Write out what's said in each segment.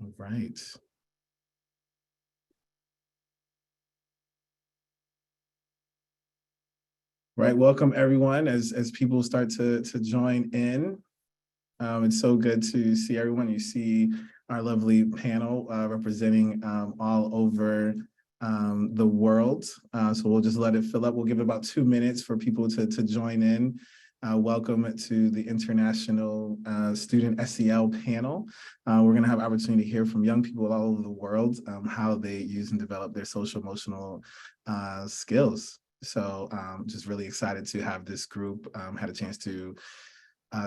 All right. Right, welcome everyone as people start to join in. It's so good to see everyone. You see our lovely panel representing all over the world. So we'll just let it fill up. We'll give it about 2 minutes for people to join in. Welcome to the International Student SEL panel. We're going to have opportunity to hear from young people all over the world how they use and develop their social emotional skills. So just really excited to have this group. Had a chance to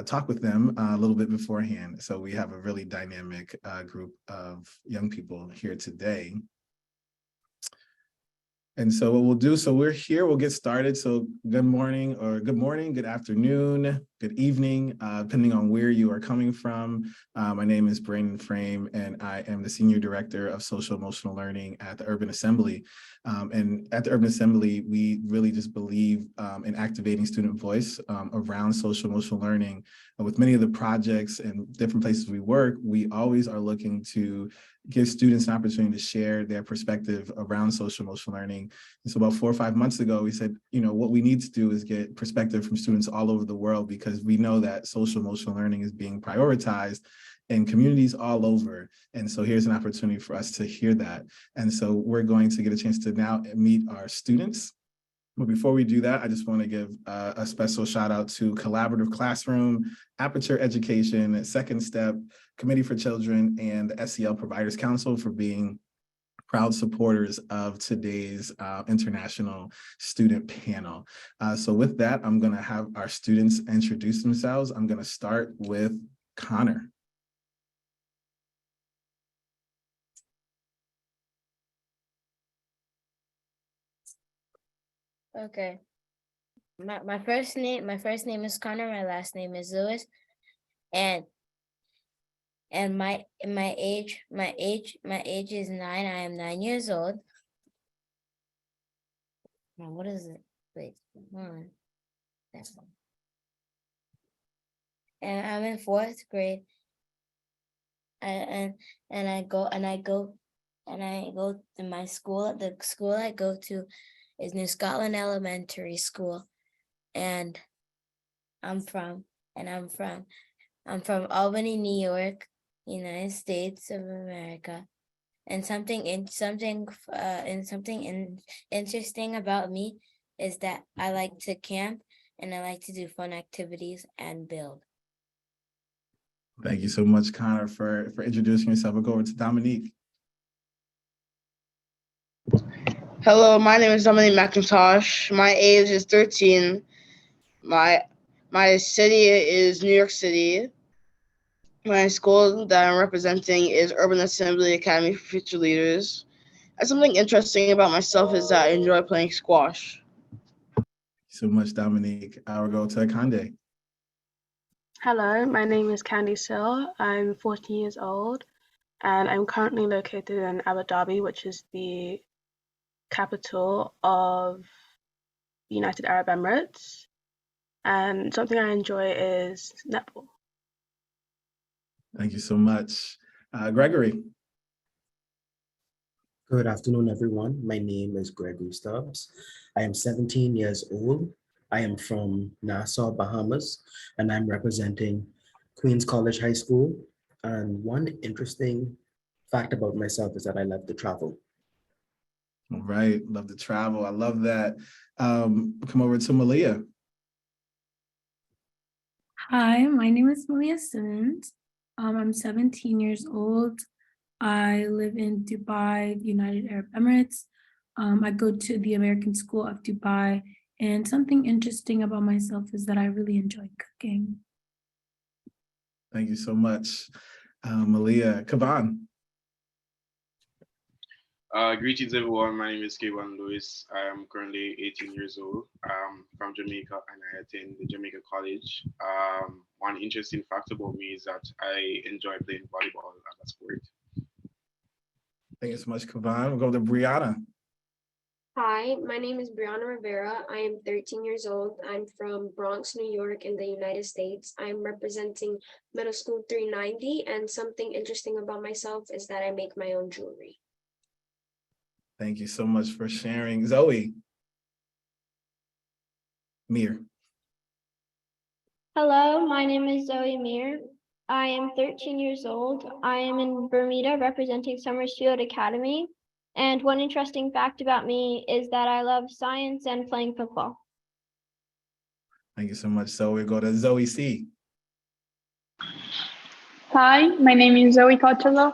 talk with them a little bit beforehand. So we have a really dynamic group of young people here today. And so what we'll do, so we're here, we'll get started. So good morning, good afternoon, good evening, depending on where you are coming from. My name is Brandon Frame, and I am the Senior Director of Social Emotional Learning at the Urban Assembly. And at the Urban Assembly, we really just believe in activating student voice around social emotional learning. And with many of the projects and different places we work, we always are looking to give students an opportunity to share their perspective around social emotional learning. And so about 4 or 5 months ago, we said, what we need to do is get perspective from students all over the world, because we know that social emotional learning is being prioritized in communities all over. And so here's an opportunity for us to hear that. And so we're going to get a chance to now meet our students. But before we do that, I just want to give a special shout out to Collaborative Classroom, Aperture Education, Second Step, Committee for Children, and the SEL Providers Council for being proud supporters of today's international student panel. So with that, I'm going to have our students introduce themselves. I'm going to start with Connor. Okay. My first name is Connor. My last name is Lewis, and my age is 9. I am 9 years old. Now, what is it? Wait, hold on. That's one. And I'm in 4th grade. I go to my school. The school I go to is New Scotland Elementary School, and I'm from Albany, New York, United States of America. And something interesting about me is that I like to camp and I like to do fun activities and build. Thank you so much, Connor, for introducing yourself. We'll go over to Dominique. Hello, my name is Dominique McIntosh. My age is 13. My city is New York City. My school that I'm representing is Urban Assembly Academy for Future Leaders. And something interesting about myself is that I enjoy playing squash. Thank you so much, Dominique. We'll go to Kande. Hello, my name is Candy SEL. I'm 14 years old, and I'm currently located in Abu Dhabi, which is the capital of United Arab Emirates. And something I enjoy is netball. Thank you so much. Gregory. Good afternoon, everyone. My name is Gregory Stubbs. I am 17 years old. I am from Nassau, Bahamas, and I'm representing Queens College High School. And one interesting fact about myself is that I love to travel. All right, love to travel. I love that. Come over to Malia. Hi, my name is Malia Simmons. I'm 17 years old. I live in Dubai, United Arab Emirates. I go to the American School of Dubai, and something interesting about myself is that I really enjoy cooking. Thank you so much, Malia. Kavan. Greetings, everyone. My name is Kayvon Lewis. I am currently 18 years old. I'm from Jamaica, and I attend the Jamaica College. One interesting fact about me is that I enjoy playing volleyball as a sport. Thank you so much, Kavan. We'll go to Brianna. Hi, my name is Brianna Rivera. I am 13 years old. I'm from Bronx, New York in the United States. I'm representing middle school 390, and something interesting about myself is that I make my own jewelry. Thank you so much for sharing. Zoe. Mir. Hello, my name is Zoe Mir. I am 13 years old. I am in Bermuda representing Summersfield Academy. And one interesting fact about me is that I love science and playing football. Thank you so much. So we go to Zoe C. Hi, my name is Zoe Cotello.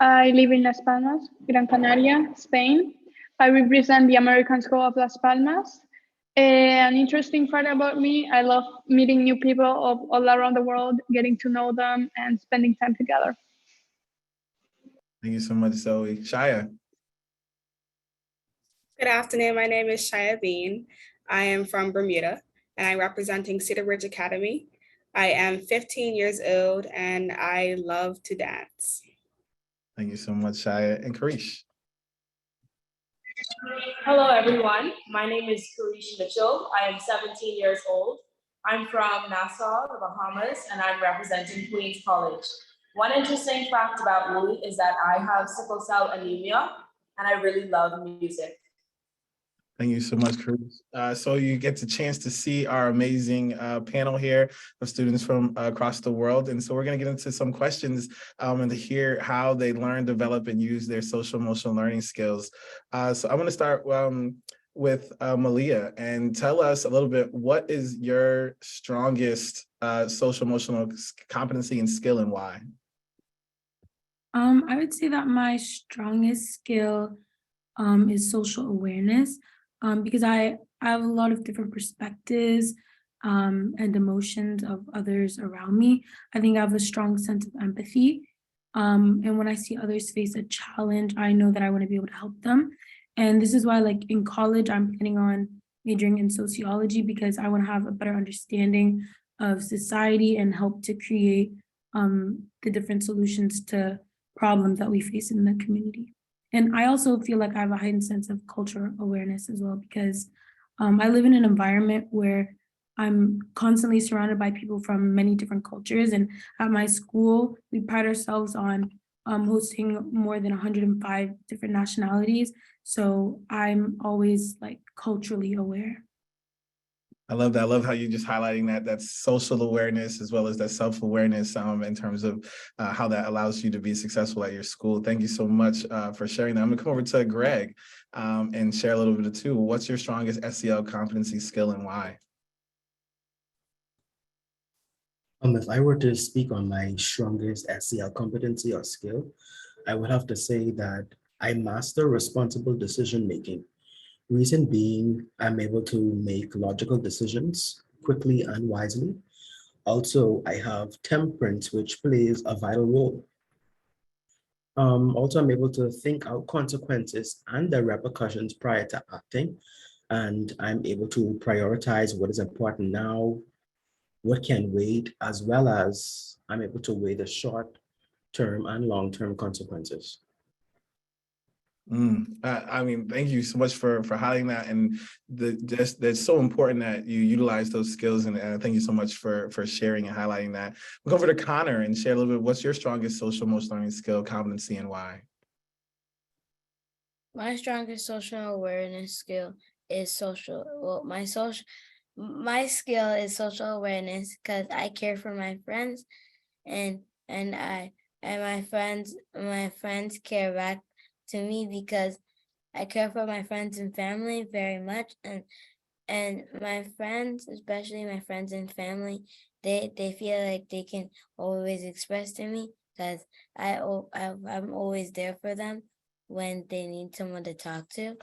I live in Las Palmas, Gran Canaria, Spain. I represent the American School of Las Palmas. An interesting fact about me, I love meeting new people of all around the world, getting to know them and spending time together. Thank you so much, Zoe. Shia. Good afternoon. My name is Shia Bean. I am from Bermuda and I'm representing Cedar Ridge Academy. I am 15 years old and I love to dance. Thank you so much, Shia. And Karish. Hello, everyone. My name is Karish Mitchell. I am 17 years old. I'm from Nassau, the Bahamas, and I'm representing Queens College. One interesting fact about me is that I have sickle cell anemia, and I really love music. Thank you so much, Cruz. So you get the chance to see our amazing panel here of students from across the world. And so we're going to get into some questions and to hear how they learn, develop, and use their social emotional learning skills. So I'm going to start with Malia and tell us a little bit, what is your strongest social emotional competency and skill and why? I would say that my strongest skill is social awareness. Because I have a lot of different perspectives and emotions of others around me. I think I have a strong sense of empathy. And when I see others face a challenge, I know that I want to be able to help them. And this is why, like in college, I'm planning on majoring in sociology because I want to have a better understanding of society and help to create the different solutions to problems that we face in the community. And I also feel like I have a heightened sense of cultural awareness as well, because I live in an environment where I'm constantly surrounded by people from many different cultures. And at my school, we pride ourselves on hosting more than 105 different nationalities. So I'm always like culturally aware. I love that. I love how you just highlighting that's social awareness as well as that self-awareness in terms of how that allows you to be successful at your school. Thank you so much for sharing that. I'm gonna come over to Greg and share a little bit of too. What's your strongest SEL competency, skill, and why? If I were to speak on my strongest SEL competency or skill, I would have to say that I master responsible decision making. Reason being, I'm able to make logical decisions quickly and wisely. Also, I have temperance, which plays a vital role. Also, I'm able to think out consequences and the repercussions prior to acting. And I'm able to prioritize what is important now, what can wait, as well as I'm able to weigh the short-term and long-term consequences. I mean, thank you so much for highlighting that, and that's so important that you utilize those skills, and thank you so much for sharing and highlighting that. We'll go over to Connor and share a little bit. What's your strongest social emotional learning skill, competency, and why? My strongest social awareness skill is my skill is social awareness because I care for my friends, and my friends care back to me because I care for my friends and family very much, and my friends, especially my friends and family, they feel like they can always express to me because I'm always there for them when they need someone to talk to.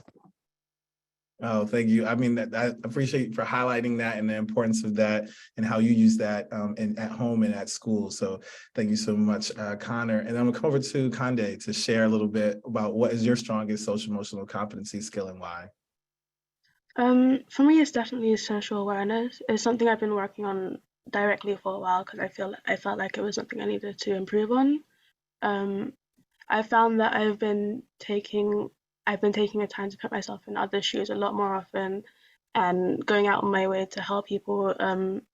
Oh, thank you. I mean, I appreciate you for highlighting that and the importance of that and how you use that at home and at school. So thank you so much, Connor. And I'm gonna come over to Kande to share a little bit about what is your strongest social emotional competency, skill, and why. For me, it's definitely social awareness. It's something I've been working on directly for a while because I felt like it was something I needed to improve on. I found that I've been taking I've been taking the time to put myself in others' shoes a lot more often and going out on my way to help people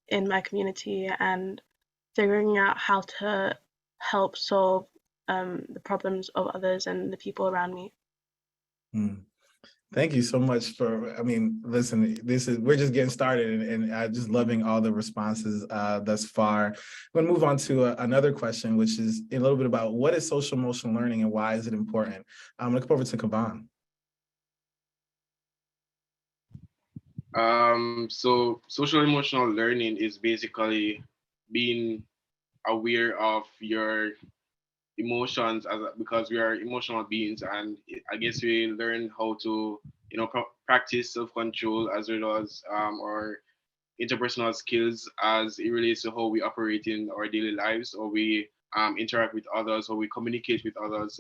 in my community and figuring out how to help solve the problems of others and the people around me. Thank you so much for, I mean, listen, we're just getting started and just loving all the responses thus far. I'm going to move on to another question, which is a little bit about what is social emotional learning and why is it important? I'm going to come over to Kavan. So social emotional learning is basically being aware of your emotions because we are emotional beings, and I guess we learn how to practice self-control as well as our interpersonal skills as it relates to how we operate in our daily lives, or we interact with others, or we communicate with others,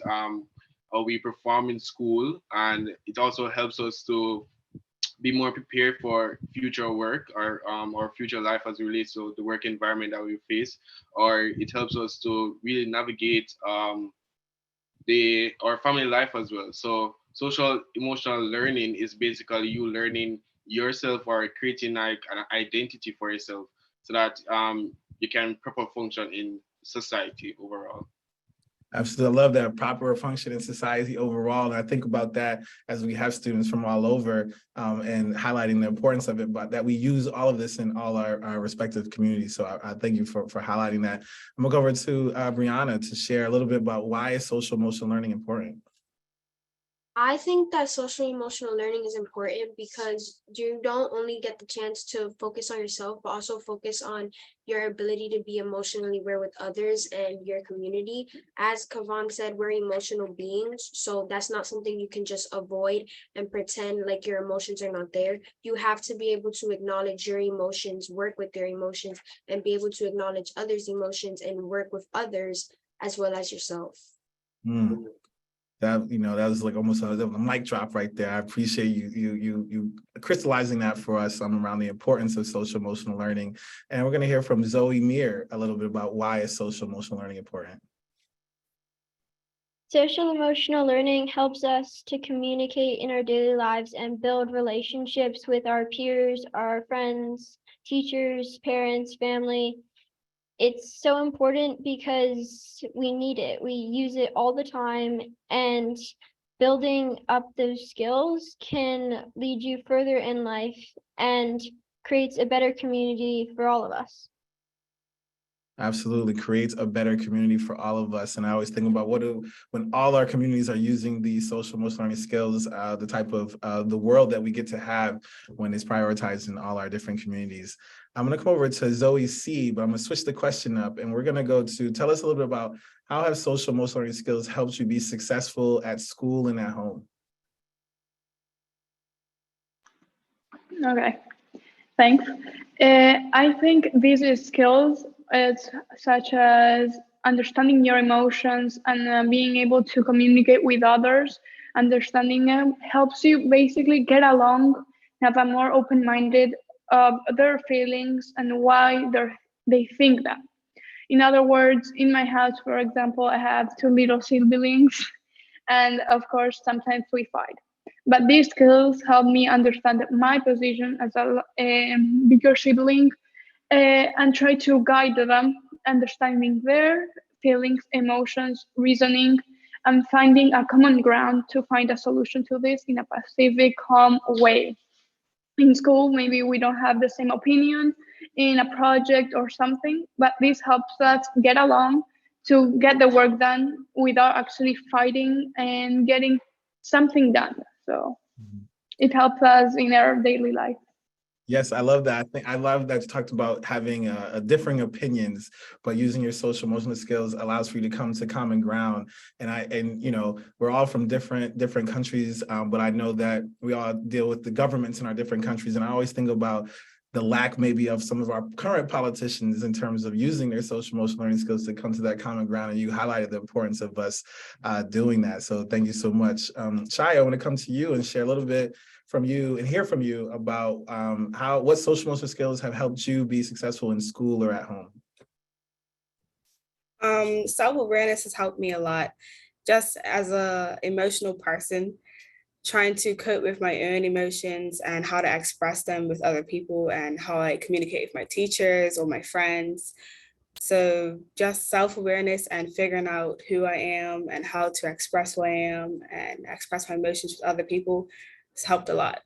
or we perform in school, and it also helps us to be more prepared for future work or future life as it relates to the work environment that we face, or it helps us to really navigate our family life as well. So social emotional learning is basically you learning yourself or creating like an identity for yourself so that you can proper function in society overall. Absolutely. I love that proper function in society overall. And I think about that as we have students from all over and highlighting the importance of it, but that we use all of this in all our respective communities. So I thank you for highlighting that. I'm gonna go over to Brianna to share a little bit about why is social emotional learning important? I think that social emotional learning is important because you don't only get the chance to focus on yourself, but also focus on your ability to be emotionally aware with others and your community. As Kavan said, we're emotional beings, so that's not something you can just avoid and pretend like your emotions are not there. You have to be able to acknowledge your emotions, work with your emotions, and be able to acknowledge others' emotions and work with others as well as yourself. That that was like almost a mic drop right there. I appreciate you crystallizing that for us around the importance of social emotional learning. And we're going to hear from Zoe Meir a little bit about why is social emotional learning important. Social emotional learning helps us to communicate in our daily lives and build relationships with our peers, our friends, teachers, parents, family. It's so important because we need it. We use it all the time, and building up those skills can lead you further in life and creates a better community for all of us. Absolutely creates a better community for all of us. And I always think about when all our communities are using these social emotional learning skills, the type of the world that we get to have when it's prioritized in all our different communities. I'm going to come over to Zoe C, but I'm going to switch the question up and we're going to go to tell us a little bit about how have social emotional learning skills helped you be successful at school and at home? Okay, thanks. I think these skills, such as understanding your emotions and being able to communicate with others, understanding them helps you basically get along, have a more open-minded of their feelings and why they think that. In other words, in my house, for example, I have two little siblings, and of course, sometimes we fight. But these skills help me understand my position as a bigger sibling and try to guide them, understanding their feelings, emotions, reasoning, and finding a common ground to find a solution to this in a pacific, calm way. In school, maybe we don't have the same opinion in a project or something, but this helps us get along to get the work done without actually fighting and getting something done. So it helps us in our daily life. Yes, I love that. I love that you talked about having differing opinions, but using your social emotional skills allows for you to come to common ground. And we're all from different countries, but I know that we all deal with the governments in our different countries. And I always think about the lack maybe of some of our current politicians in terms of using their social emotional learning skills to come to that common ground. And you highlighted the importance of us doing that. So thank you so much. Shai, I want to come to you and share a little bit from you and hear from you about what social emotional skills have helped you be successful in school or at home. Self-awareness has helped me a lot just as a emotional person. trying to cope with my own emotions and how to express them with other people and how I communicate with my teachers or my friends. So just self-awareness and figuring out who I am and how to express who I am and express my emotions with other people has helped a lot.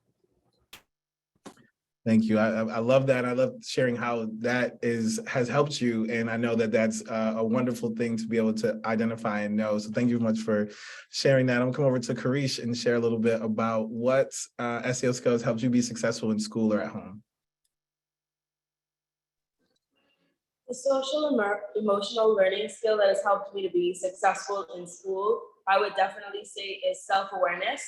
Thank you. I love that. I love sharing how that has helped you. And I know that that's a wonderful thing to be able to identify and know. So thank you much for sharing that. I'm gonna come over to Karish and share a little bit about what SEL skills helped you be successful in school or at home. The social emotional learning skill that has helped me to be successful in school, I would definitely say, is self-awareness,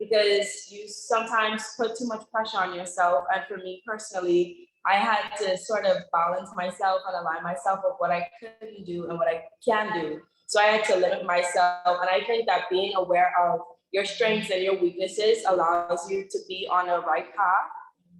because you sometimes put too much pressure on yourself. And for me personally, I had to sort of balance myself and align myself with what I couldn't do and what I can do. So I had to limit myself. And I think that being aware of your strengths and your weaknesses allows you to be on a right path,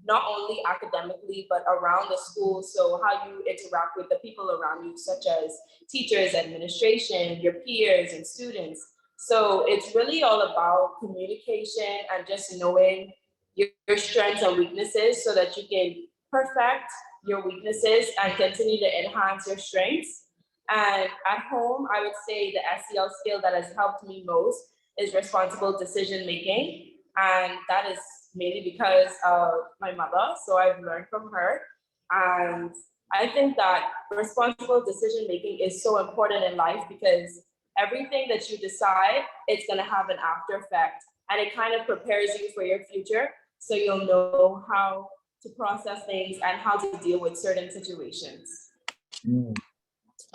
not only academically, but around the school. So how you interact with the people around you, such as teachers, administration, your peers, and students. So it's really all about communication and just knowing your strengths and weaknesses so that you can perfect your weaknesses and continue to enhance your strengths. And at home, I would say the SEL skill that has helped me most is responsible decision making. And that is mainly because of my mother. So I've learned from her. And I think that responsible decision making is so important in life, because everything that you decide, it's going to have an after effect. And it kind of prepares you for your future. So you'll know how to process things and how to deal with certain situations.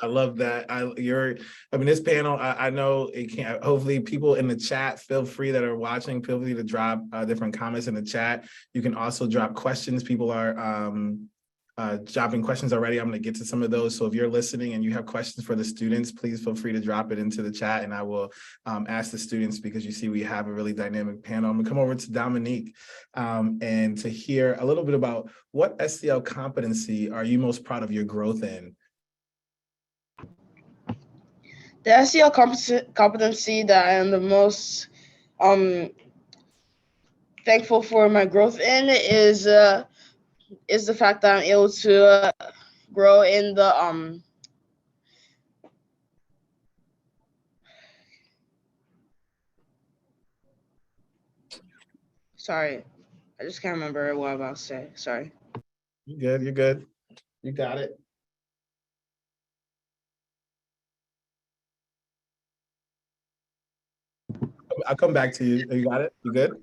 I love that. This panel, I know it can't, hopefully people in the chat, feel free that are watching, feel free to drop different comments in the chat. You can also drop questions. People are dropping questions already. I'm going to get to some of those. So if you're listening and you have questions for the students, please feel free to drop it into the chat, and I will ask the students, because you see we have a really dynamic panel. I'm going to come over to Dominique and to hear a little bit about what SEL competency are you most proud of your growth in? The SEL competency that I am the most thankful for my growth in is the fact that I'm able to grow in the sorry, I just can't remember what I'm about to say. Sorry. You're good. You got it. I'll come back to you. You got it? You good?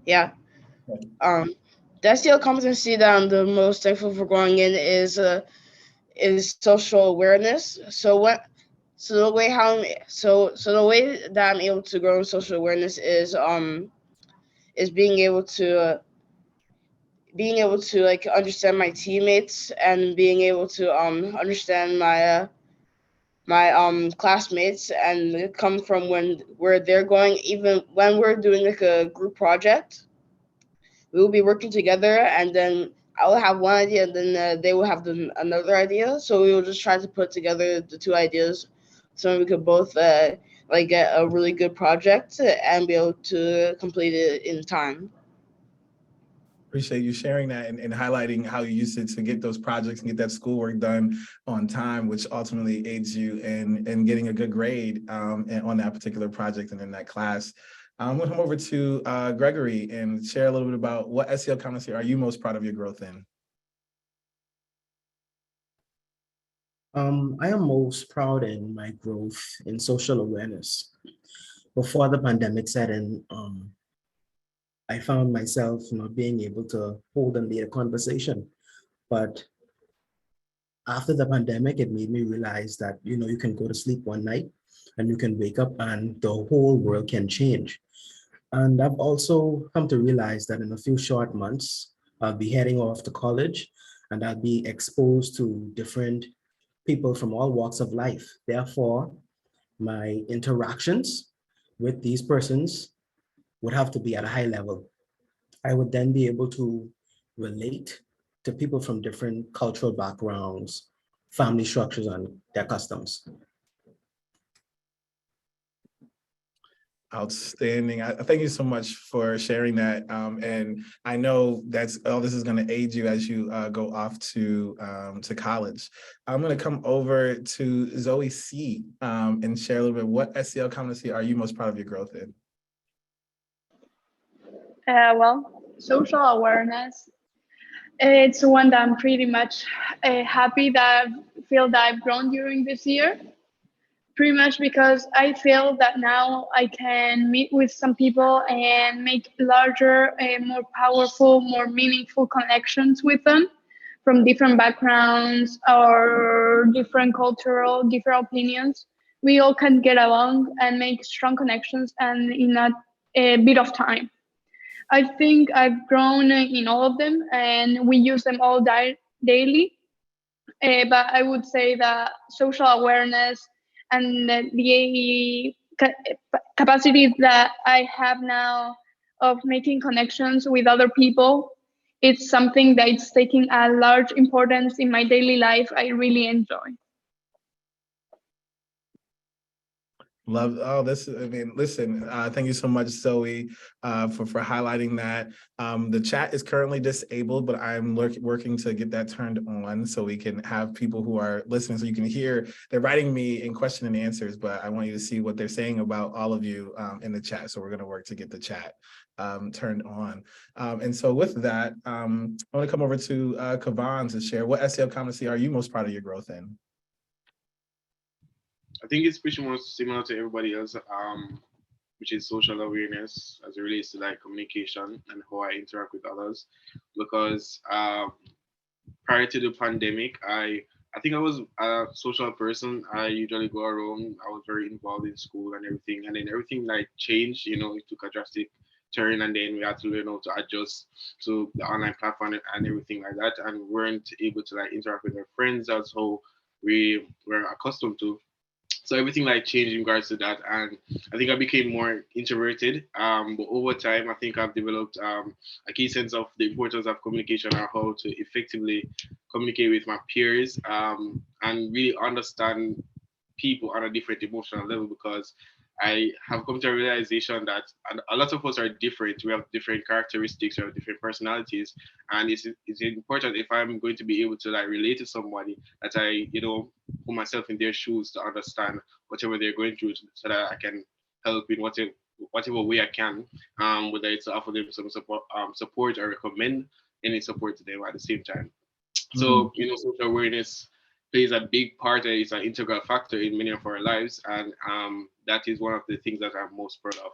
Yeah. Okay. The SEL competency that I'm the most thankful for growing in is social awareness. So the way that I'm able to grow in social awareness is being able to like understand my teammates and being able to understand my classmates and come from where they're going. Even when we're doing like a group project, we will be working together, and then I will have one idea, and then they will have another idea. So we will just try to put together the two ideas, so we could both like get a really good project and be able to complete it in time. Appreciate you sharing that and highlighting how you used it to get those projects and get that schoolwork done on time, which ultimately aids you in getting a good grade on that particular project and in that class. I'm going to come over to Gregory and share a little bit about what SEL competency are you most proud of your growth in? I am most proud in my growth in social awareness. Before the pandemic set in, I found myself not being able to hold and lead a conversation. But after the pandemic, it made me realize that, you can go to sleep one night and you can wake up and the whole world can change. And I've also come to realize that in a few short months, I'll be heading off to college and I'll be exposed to different people from all walks of life. Therefore, my interactions with these persons would have to be at a high level. I would then be able to relate to people from different cultural backgrounds, family structures, and their customs. Outstanding. I thank you so much for sharing that. And I know that's all this is going to aid you as you go off to college. I'm going to come over to Zoe C and share a little bit. What SEL competency are you most proud of your growth in? Well, social awareness. It's one that I'm pretty much happy that I feel that I've grown during this year. Pretty much because I feel that now I can meet with some people and make larger, more powerful, more meaningful connections with them from different backgrounds or different different opinions. We all can get along and make strong connections and in a bit of time. I think I've grown in all of them and we use them all daily. But I would say that social awareness and the capacity that I have now of making connections with other people, it's something that it's taking a large importance in my daily life. I really enjoy. Love this. I mean, listen, thank you so much, Zoe, for highlighting that. The chat is currently disabled, but I'm working to get that turned on so we can have people who are listening so you can hear. They're writing me in question and answers, but I want you to see what they're saying about all of you in the chat. So we're going to work to get the chat turned on. And so with that, I want to come over to Kavan to share what SEL competency are you most proud of your growth in? I think it's pretty much similar to everybody else, which is social awareness as it relates to like communication and how I interact with others. Because prior to the pandemic, I think I was a social person. I usually go around. I was very involved in school and everything, and then everything like changed. You know, it took a drastic turn, and then we had to learn how to adjust to the online platform and everything like that, and we weren't able to like interact with our friends as how we were accustomed to. So everything like changed in regards to that, and I think I became more introverted. But over time, I think I've developed a key sense of the importance of communication and how to effectively communicate with my peers and really understand people on a different emotional level, because I have come to a realization that a lot of us are different. We have different characteristics, we have different personalities, and it's important if I'm going to be able to like relate to somebody that I put myself in their shoes to understand whatever they're going through, so that I can help in whatever way I can, whether it's to offer them some support or recommend any support to them at the same time. So social awareness plays a big part. It's an integral factor in many of our lives, and that is one of the things that I'm most proud of.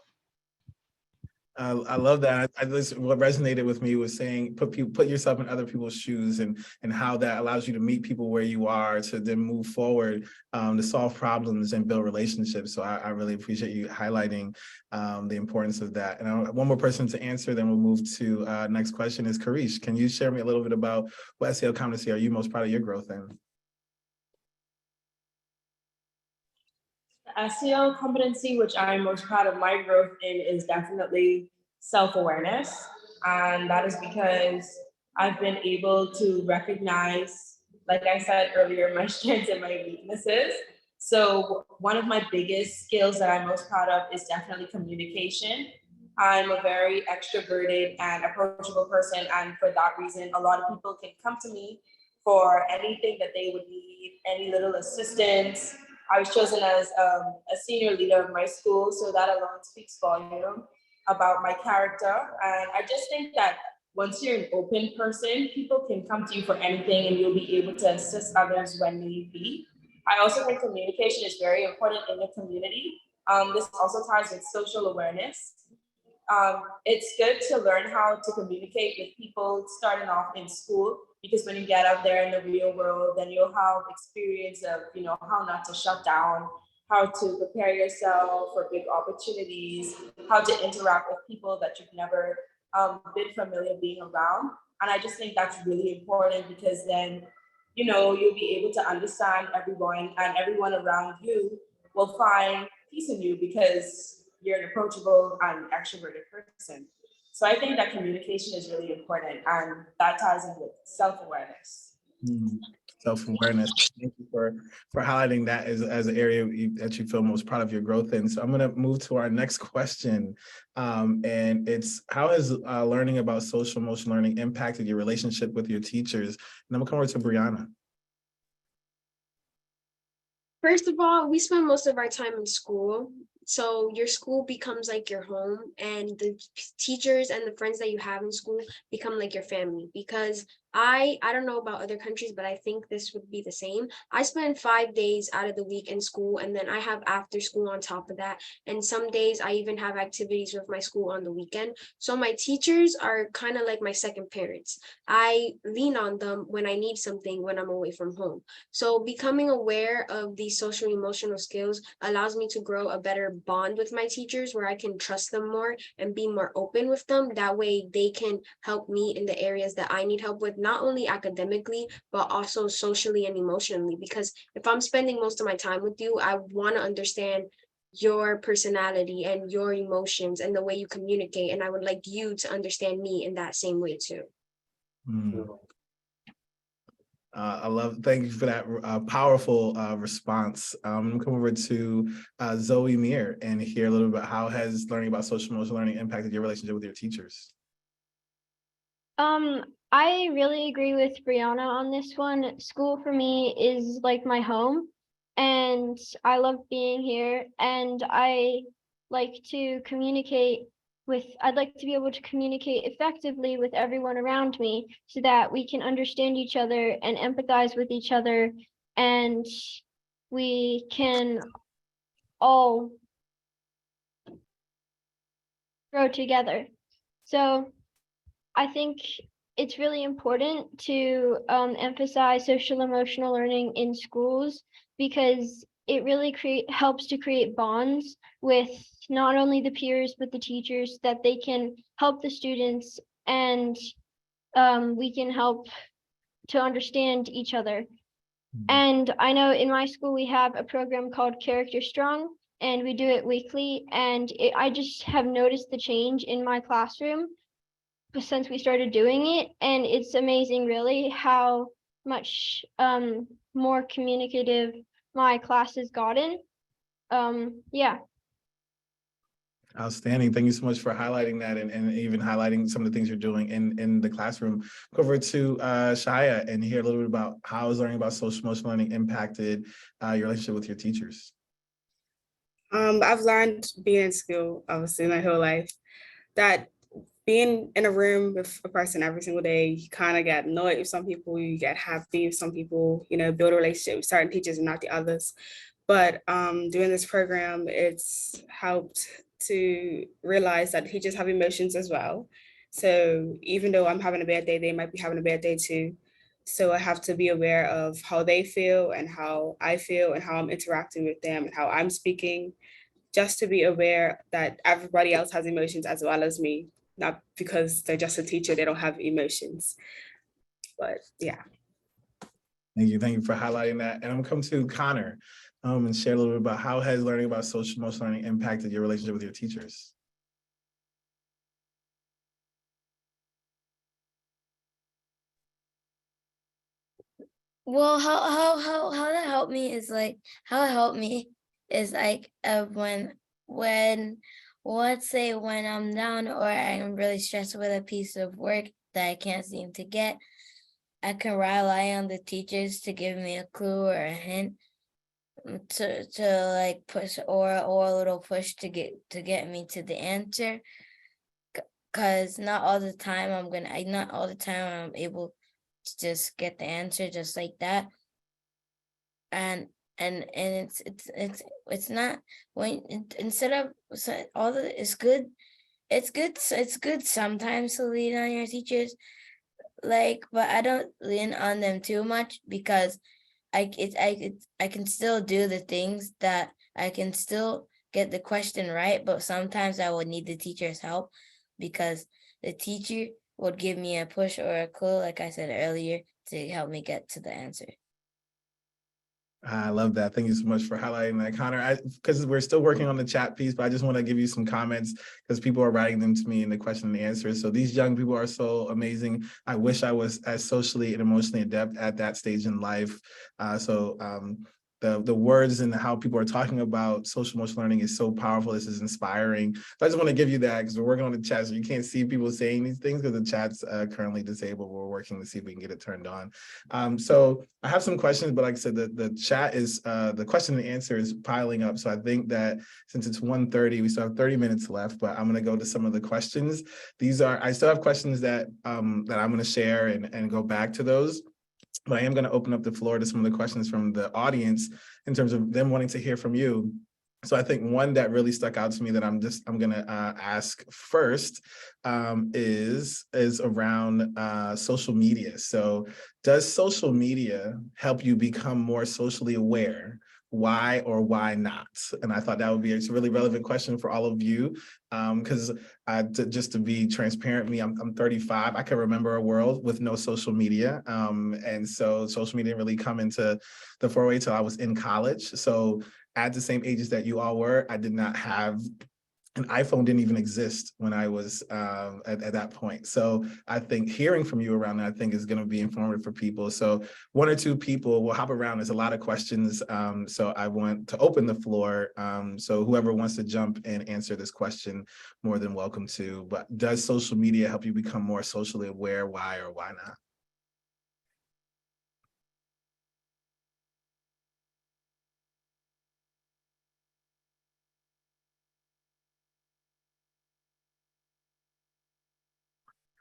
I love that. What resonated with me was saying put yourself in other people's shoes, and how that allows you to meet people where you are to then move forward, to solve problems and build relationships. So I really appreciate you highlighting the importance of that. And one more person to answer, then we'll move to next question is Karish. Can you share me a little bit about what SEL competency are you most proud of your growth in? SEL competency, which I'm most proud of my growth in, is definitely self-awareness. And that is because I've been able to recognize, like I said earlier, my strengths and my weaknesses. So one of my biggest skills that I'm most proud of is definitely communication. I'm a very extroverted and approachable person. And for that reason, a lot of people can come to me for anything that they would need, any little assistance. I was chosen as a senior leader of my school, so that alone speaks volume about my character. And I just think that once you're an open person, people can come to you for anything and you'll be able to assist others when need be. I also think communication is very important in the community. This also ties with social awareness. It's good to learn how to communicate with people starting off in school, because when you get out there in the real world, then you'll have experience of, how not to shut down, how to prepare yourself for big opportunities, how to interact with people that you've never been familiar being around. And I just think that's really important, because then, you'll be able to understand everyone, and everyone around you will find peace in you because you're an approachable and extroverted person. So I think that communication is really important, and that ties in with self-awareness. self-awareness. Thank you for highlighting that as an area that you feel most proud of your growth in. So I'm going to move to our next question. And it's, how has learning about social emotional learning impacted your relationship with your teachers? And I'm going to come over to Brianna. First of all, we spend most of our time in school. So your school becomes like your home, and the teachers and the friends that you have in school become like your family. Because I don't know about other countries, but I think this would be the same. I spend 5 days out of the week in school, and then I have after school on top of that. And some days I even have activities with my school on the weekend. So my teachers are kind of like my second parents. I lean on them when I need something when I'm away from home. So becoming aware of these social emotional skills allows me to grow a better bond with my teachers, where I can trust them more and be more open with them. That way they can help me in the areas that I need help with, not only academically, but also socially and emotionally. Because if I'm spending most of my time with you, I want to understand your personality and your emotions and the way you communicate. And I would like you to understand me in that same way too. Thank you for that powerful response. I'm gonna come over to Zoe Meir and hear a little bit about how has learning about social emotional learning impacted your relationship with your teachers? I really agree with Brianna on this one. School for me is like my home, and I love being here, and I like to communicate I'd like to be able to communicate effectively with everyone around me so that we can understand each other and empathize with each other, and we can all grow together. So I think it's really important to emphasize social emotional learning in schools, because it really helps to create bonds with not only the peers but the teachers, that they can help the students, and we can help to understand each other. And I know in my school we have a program called Character Strong, and we do it weekly, and I just have noticed the change in my classroom since we started doing it, and it's amazing really how much more communicative my class has gotten. Yeah. Outstanding. Thank you so much for highlighting that and even highlighting some of the things you're doing in the classroom. Go over to Shaya and hear a little bit about how is learning about social emotional learning impacted your relationship with your teachers? I've learned being in school, obviously, my whole life, that being in a room with a person every single day, you kind of get annoyed with some people, you get happy with some people, build a relationship with certain teachers and not the others. But doing this program, it's helped to realize that teachers have emotions as well. So even though I'm having a bad day, they might be having a bad day too. So I have to be aware of how they feel and how I feel and how I'm interacting with them and how I'm speaking, just to be aware that everybody else has emotions as well as me, not because they're just a teacher, they don't have emotions. But yeah. Thank you for highlighting that. And I'm gonna come to Connor and share a little bit about how has learning about social emotional learning impacted your relationship with your teachers? Well, how that helped me is like when let's say when I'm down or I'm really stressed with a piece of work that I can't seem to get, I can rely on the teachers to give me a clue or a hint to like push or a little push to get me to the answer. Cause not all the time I'm able to just get the answer just like that. And it's not instead of all the it's good sometimes to lean on your teachers, but I don't lean on them too much, because I can still do the things that I can still get the question right, but sometimes I would need the teacher's help, because the teacher would give me a push or a clue, like I said earlier, to help me get to the answer. I love that. Thank you so much for highlighting that, Connor. Because we're still working on the chat piece, but I just want to give you some comments because people are writing them to me in the question and answers. So these young people are so amazing. I wish I was as socially and emotionally adept at that stage in life. The words and how people are talking about social emotional learning is so powerful. This is inspiring. So I just want to give you that because we're working on the chat, so you can't see people saying these things because the chat's currently disabled. We're working to see if we can get it turned on. So I have some questions, but like I said, the chat is the question and answer is piling up. So I think that since it's 1:30, we still have 30 minutes left, but I'm going to go to some of the questions. I still have questions that I'm going to share and go back to those. But I am going to open up the floor to some of the questions from the audience in terms of them wanting to hear from you. So I think one that really stuck out to me that I'm going to ask first is around social media. So does social media help you become more socially aware? Why or why not? And I thought that would be a really relevant question for all of you, because just to be transparent, I'm 35. I can remember a world with no social media, and so social media didn't really come into the foray till I was in college. So at the same ages that you all were, I did not have an iPhone. Didn't even exist when I was at that point. So I think hearing from you around that, I think is going to be informative for people. So one or two people will hop around. There's a lot of questions. So I want to open the floor. So whoever wants to jump and answer this question, more than welcome to. But does social media help you become more socially aware? Why or why not?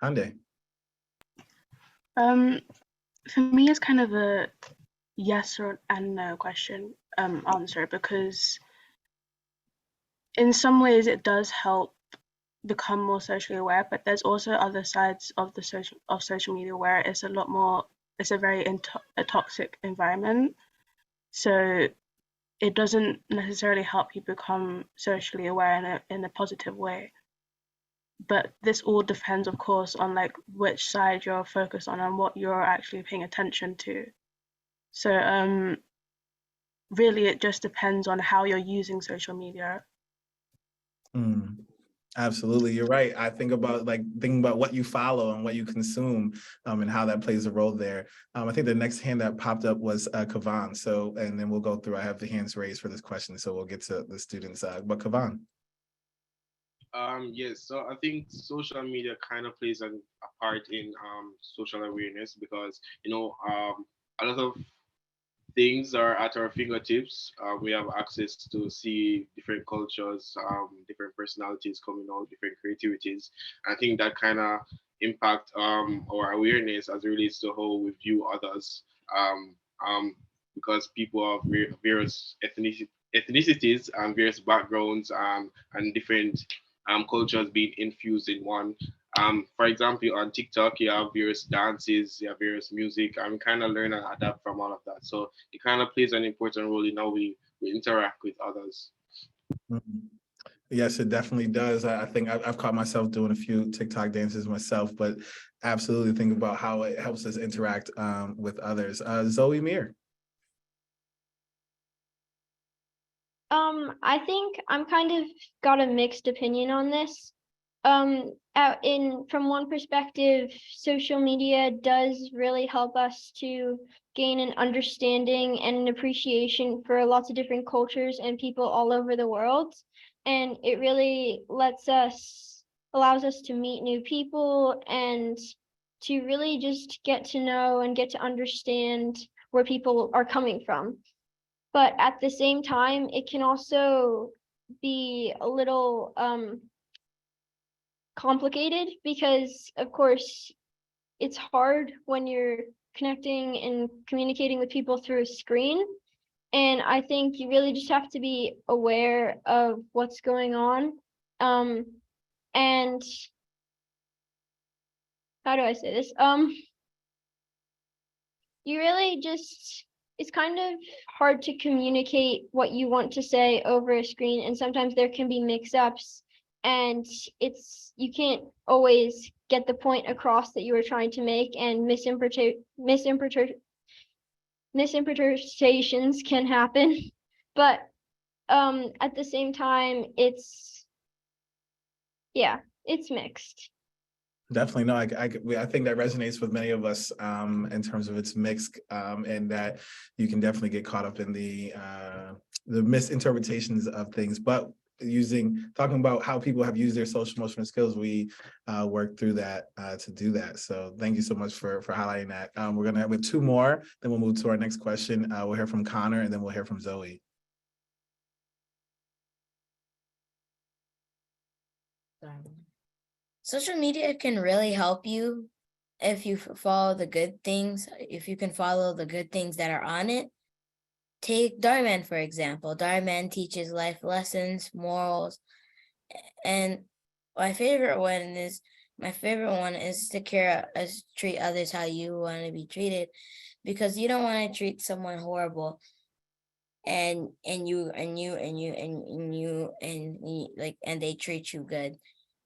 Hande. For me, it's kind of a yes or and no question answer, because in some ways it does help become more socially aware, but there's also other sides of the social media where it's a very a toxic environment. So it doesn't necessarily help you become socially aware in a positive way. But this all depends, of course, on like which side you're focused on and what you're actually paying attention to. So really it just depends on how you're using social media. Absolutely, you're right. I think about thinking about what you follow and what you consume, and how that plays a role there. I think the next hand that popped up was Kavan. So, and then we'll go through. I have the hands raised for this question, so we'll get to the students. But Kavan. Yes, so I think social media kind of plays a part in social awareness because a lot of things are at our fingertips. We have access to see different cultures, different personalities coming out, different creativities. I think that kind of impact our awareness as it relates to how we view others. Um, because people of various ethnicities and various backgrounds and different cultures being infused in one. For example, on TikTok, you have various dances, you have various music, and we kind of learn and adapt from all of that. So it kind of plays an important role in how we interact with others. Yes, it definitely does. I think I've caught myself doing a few TikTok dances myself, but absolutely think about how it helps us interact with others. Zoe Mir. I think I'm kind of got a mixed opinion on this. From one perspective, social media does really help us to gain an understanding and an appreciation for lots of different cultures and people all over the world. And it really allows us to meet new people and to really just get to know and get to understand where people are coming from. But at the same time, it can also be a little complicated because, of course, it's hard when you're connecting and communicating with people through a screen. And I think you really just have to be aware of what's going on. And how do I say this? You really just, it's kind of hard to communicate what you want to say over a screen, and sometimes there can be mix-ups, and you can't always get the point across that you were trying to make, and misinterpretations can happen, but at the same time, it's mixed. Definitely. No, I think that resonates with many of us in terms of its mixed and that you can definitely get caught up in the misinterpretations of things. But talking about how people have used their social emotional skills, we work through that to do that. So thank you so much for highlighting that. We're going to have 2 more, then we'll move to our next question. We'll hear from Connor and then we'll hear from Zoe. Social media can really help you if you follow the good things, if you can follow the good things that are on it. Take Darman, for example. Darman teaches life lessons, morals, and my favorite one is to treat others how you want to be treated, because you don't want to treat someone horrible and they treat you good.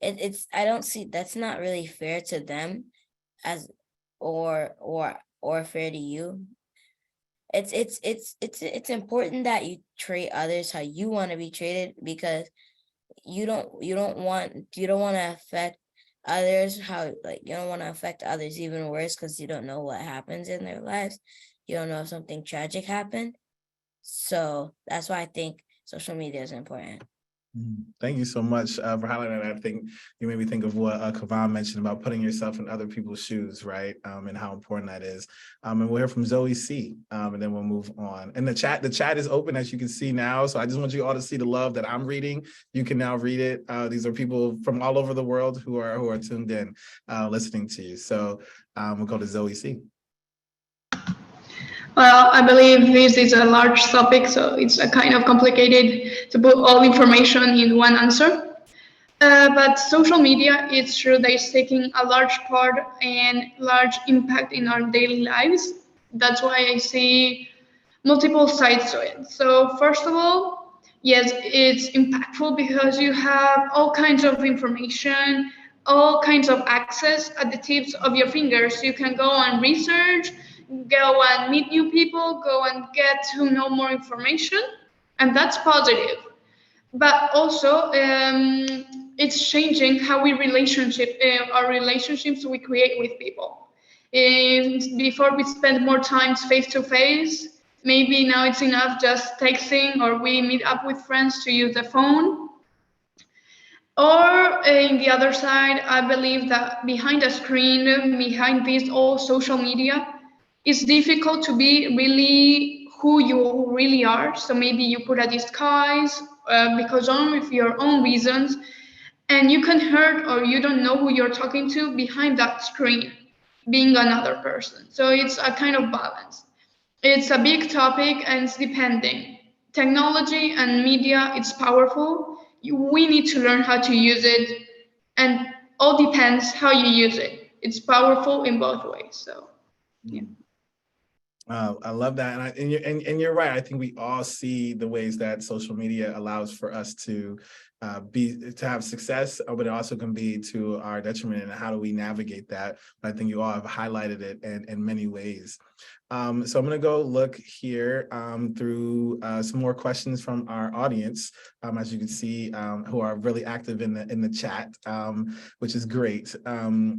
I don't see, that's not really fair to them as or fair to you. It's important that you treat others how you want to be treated, because you don't want to affect others you don't want to affect others even worse, because you don't know what happens in their lives. You don't know if something tragic happened. So that's why I think social media is important. Thank you so much for highlighting that. I think you made me think of what Kavan mentioned about putting yourself in other people's shoes, right? And how important that is. And we'll hear from Zoe C. And then we'll move on. And the chat is open, as you can see now. So I just want you all to see the love that I'm reading. You can now read it. These are people from all over the world who are tuned in, listening to you. So we'll go to Zoe C. Well, I believe this is a large topic, so it's a kind of complicated to put all information in one answer. But social media, it's true that it's taking a large part and large impact in our daily lives. That's why I see multiple sides to it. So first of all, yes, it's impactful because you have all kinds of information, all kinds of access at the tips of your fingers. You can go and research, go and meet new people, go and get to know more information, and that's positive. But also, it's changing how our relationships we create with people. And before we spend more time face to face, maybe now it's enough just texting, or we meet up with friends to use the phone. Or in the other side, I believe that behind a screen, behind this all social media, it's difficult to be really who you really are. So maybe you put a disguise because of your own reasons, and you can hurt or you don't know who you're talking to behind that screen, being another person. So it's a kind of balance. It's a big topic and it's depending. Technology and media, it's powerful. We need to learn how to use it, and all depends how you use it. It's powerful in both ways. So, yeah. I love that, and you're right. I think we all see the ways that social media allows for us to have success, but it also can be to our detriment. And how do we navigate that? But I think you all have highlighted it in many ways. So I'm going to go look here through some more questions from our audience, as you can see, who are really active in the chat, which is great.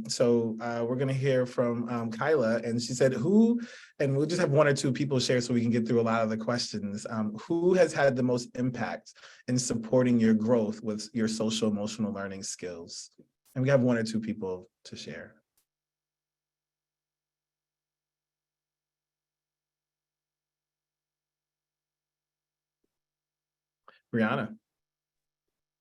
So we're going to hear from Kyla, and she said, and we'll just have 1 or 2 people share so we can get through a lot of the questions. Who has had the most impact in supporting your growth with your social emotional learning skills? And we have 1 or 2 people to share. Brianna.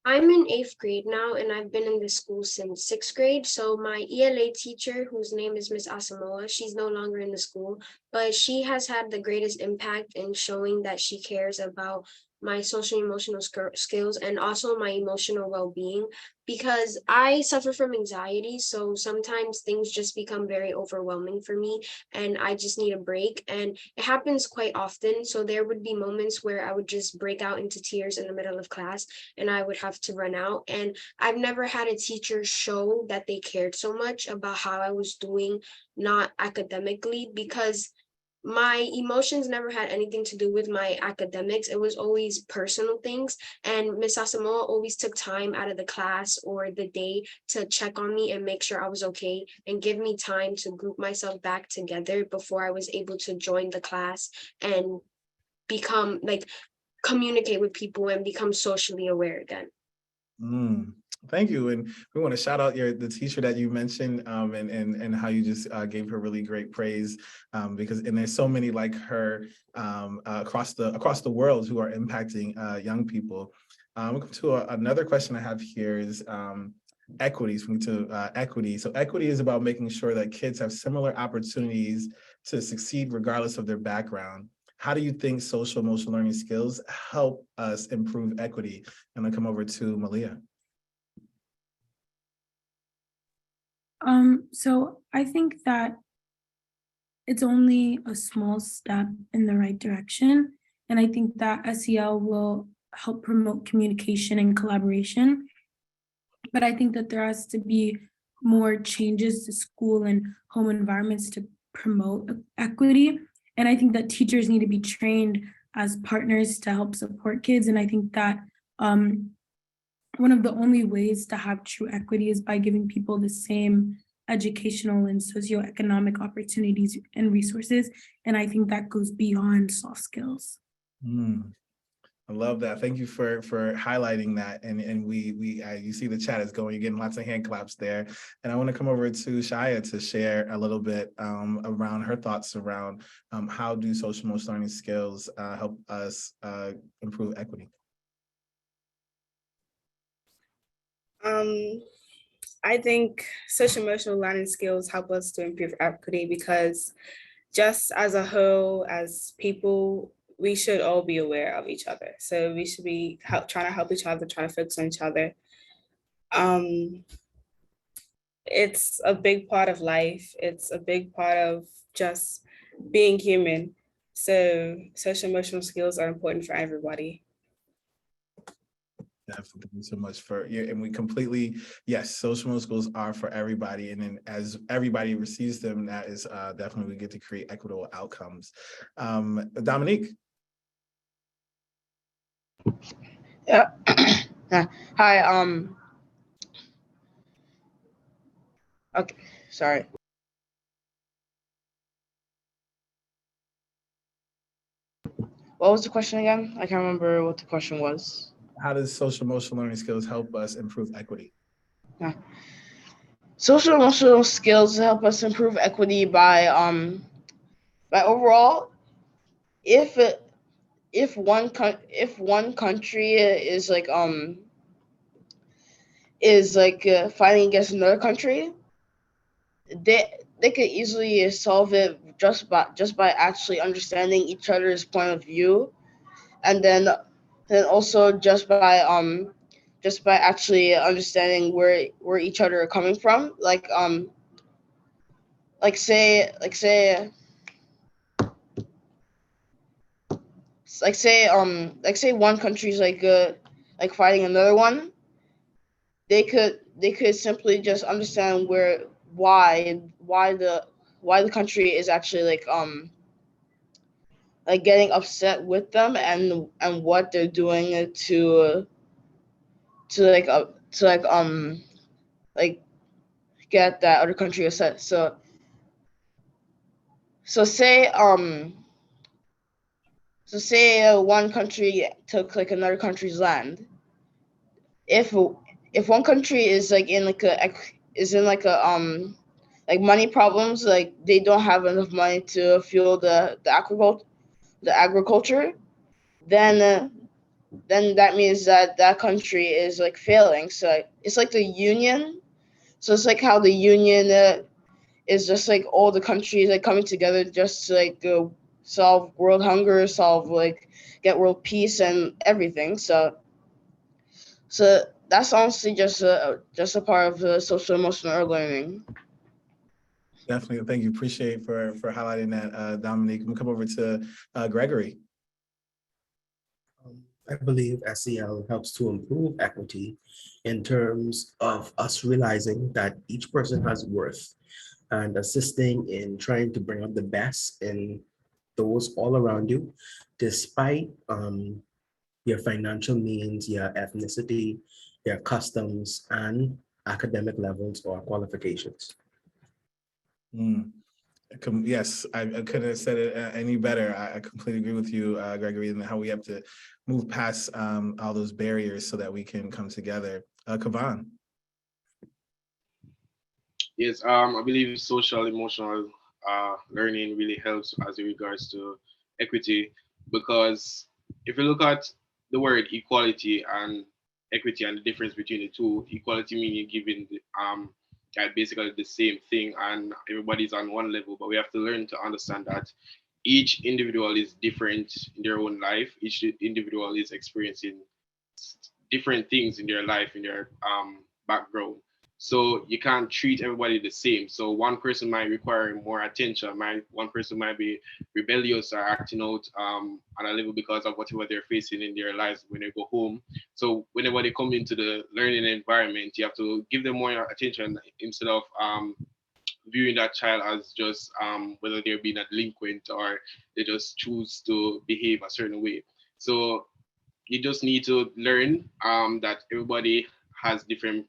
I'm in 8th grade now, and I've been in this school since 6th grade. So my ELA teacher, whose name is Miss Asamoah, she's no longer in the school, but she has had the greatest impact in showing that she cares about my social emotional skills and also my emotional well-being, because I suffer from anxiety. So sometimes things just become very overwhelming for me and I just need a break, and it happens quite often. So there would be moments where I would just break out into tears in the middle of class and I would have to run out. And I've never had a teacher show that they cared so much about how I was doing, not academically, because my emotions never had anything to do with my academics. It was always personal things. And Miss Asamoah always took time out of the class or the day to check on me and make sure I was okay and give me time to group myself back together before I was able to join the class and become like communicate with people and become socially aware again. Thank you, and we want to shout out the teacher that you mentioned, and how you just gave her really great praise, because there's so many like her across the world who are impacting young people. Welcome to another question I have here is equities. We to equity. So equity is about making sure that kids have similar opportunities to succeed regardless of their background. How do you think social emotional learning skills help us improve equity? And I'll come over to Malia. So I think that it's only a small step in the right direction. And I think that SEL will help promote communication and collaboration. But I think that there has to be more changes to school and home environments to promote equity. And I think that teachers need to be trained as partners to help support kids. And I think that one of the only ways to have true equity is by giving people the same educational and socioeconomic opportunities and resources. And I think that goes beyond soft skills. I love that. Thank you for highlighting that. And we you see the chat is going. You're getting lots of hand claps there. And I want to come over to Shaya to share a little bit around her thoughts around how do social emotional learning skills help us improve equity. I think social emotional learning skills help us to improve equity because just as a whole, as people, we should all be aware of each other. So we should be trying to help each other, trying to focus on each other. It's a big part of life. It's a big part of just being human. So social emotional skills are important for everybody. Definitely. Thank you so much and we completely, yes, social emotional skills are for everybody. And then as everybody receives them, that is definitely we get to create equitable outcomes. Dominique. Yeah. Hi. Okay. Sorry. What was the question again? I can't remember what the question was. How does social emotional learning skills help us improve equity? Yeah. Social emotional skills help us improve equity by overall, if one country is fighting against another country, they could easily solve it just by actually understanding each other's point of view, and then also just by actually understanding where each other are coming from, say one country's fighting another one. They could simply just understand why the country is actually getting upset with them, and what they're doing to get that other country upset. So say one country took another country's land. If one country is in money problems, they don't have enough money to fuel the agriculture, then that means that country is failing. So it's like the union. So it's like how the union is just all the countries coming together just to solve world hunger, get world peace and everything. So that's honestly just a part of the social emotional learning. Definitely, thank you. Appreciate for highlighting that, Dominique. I'm gonna come over to Gregory. I believe SEL helps to improve equity in terms of us realizing that each person has worth and assisting in trying to bring out the best in those all around you, despite your financial means, your ethnicity, your customs, and academic levels or qualifications. Mm. Yes, I couldn't have said it any better. I completely agree with you, Gregory, and how we have to move past all those barriers so that we can come together. Kavan. Yes, I believe social emotional learning really helps as it regards to equity, because if you look at the word equality and equity and the difference between the two, equality meaning giving like basically the same thing and everybody's on one level, but we have to learn to understand that each individual is different in their own life. Each individual is experiencing different things in their life, in their background. So you can't treat everybody the same. So one person might require more attention. One person might be rebellious or acting out on a level because of whatever they're facing in their lives when they go home. So whenever they come into the learning environment, you have to give them more attention instead of viewing that child as just whether they're being a delinquent or they just choose to behave a certain way. So you just need to learn that everybody has different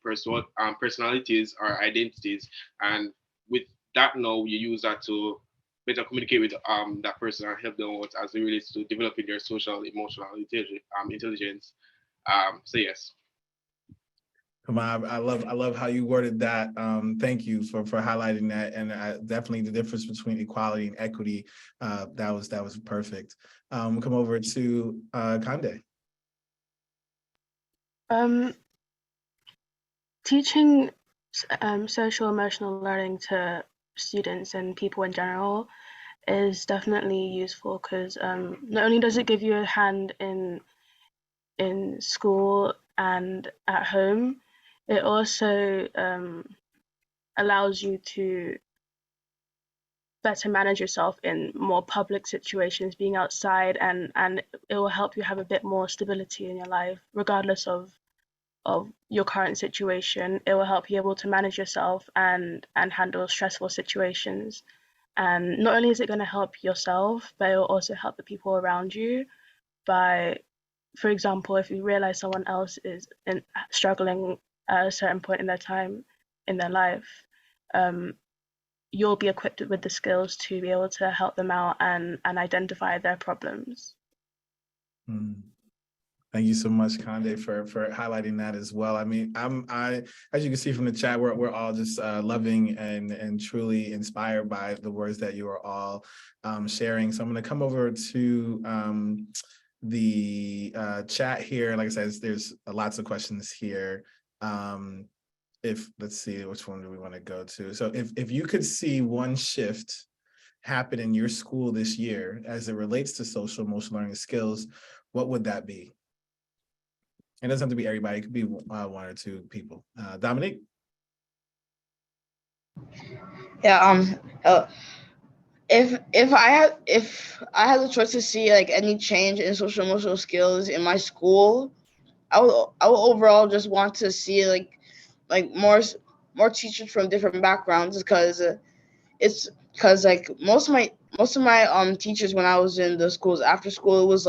personalities or identities, and with that now you use that to better communicate with that person and help them out as it relates to developing their social emotional intelligence. So yes. Come on, I love how you worded that. Thank you for highlighting that, and definitely the difference between equality and equity. That was perfect. Come over to Kande. Teaching social emotional learning to students and people in general is definitely useful because not only does it give you a hand in school and at home, it also allows you to better manage yourself in more public situations, being outside, and it will help you have a bit more stability in your life, regardless of your current situation. It will help you able to manage yourself and handle stressful situations. And not only is it going to help yourself, but it will also help the people around you by, for example, if you realize someone else is struggling at a certain point in their life, you'll be equipped with the skills to be able to help them out and identify their problems. Thank you so much, Kande, for highlighting that as well. I mean, I as you can see from the chat, we're all just loving and truly inspired by the words that you are all sharing. So I'm going to come over to the chat here. Like I said, there's lots of questions here. Let's see, which one do we want to go to? So if you could see one shift happen in your school this year as it relates to social emotional learning skills, what would that be? It doesn't have to be everybody. It could be one or two people. Dominique? Yeah. If I had the choice to see like any change in social emotional skills in my school, I would overall just want to see like more teachers from different backgrounds, because like most of my teachers when I was in the schools after school, it was